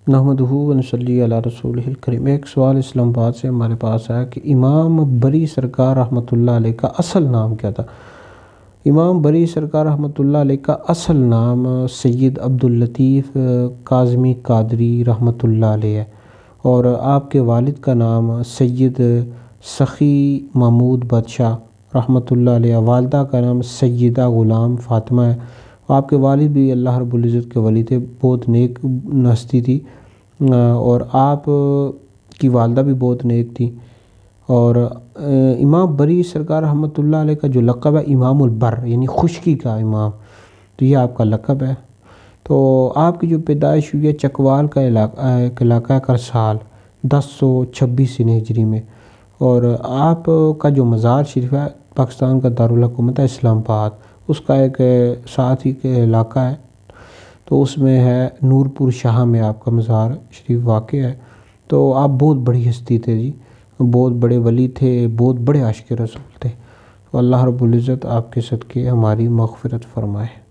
نحمدہ و نصلی علی رسولہ الکریم۔ ایک سوال اسلام آباد سے ہمارے پاس آیا کہ امام بری سرکار رحمۃ اللہ علیہ کا اصل نام کیا تھا؟ امام بری سرکار رحمۃ اللہ علیہ کا اصل نام سید عبداللطیف کاظمی قادری رحمۃ اللہ علیہ ہے، اور آپ کے والد کا نام سید سخی محمود بادشاہ رحمۃ اللہ علیہ، والدہ کا نام سیدہ غلام فاطمہ ہے۔ آپ کے والد بھی اللہ رب العزت کے ولی تھے، بہت نیک ہستی تھی، اور آپ کی والدہ بھی بہت نیک تھی۔ اور امام بری سرکار رحمۃ اللہ علیہ کا جو لقب ہے امام البر، یعنی خشکی کا امام، تو یہ آپ کا لقب ہے۔ تو آپ کی جو پیدائش ہوئی ہے چکوال کا علاقہ کرسال 1026 ہجری میں، اور آپ کا جو مزار شریف ہے پاکستان کا دارالحکومت ہے اسلام آباد، اس کا ایک ساتھ ہی کے علاقہ ہے، تو اس میں ہے نور پور شاہ میں آپ کا مزار شریف واقع ہے۔ تو آپ بہت بڑی ہستی تھے جی، بہت بڑے ولی تھے، بہت بڑے عاشق رسول تھے۔ تو اللہ رب العزت آپ کے صدقے ہماری مغفرت فرمائے۔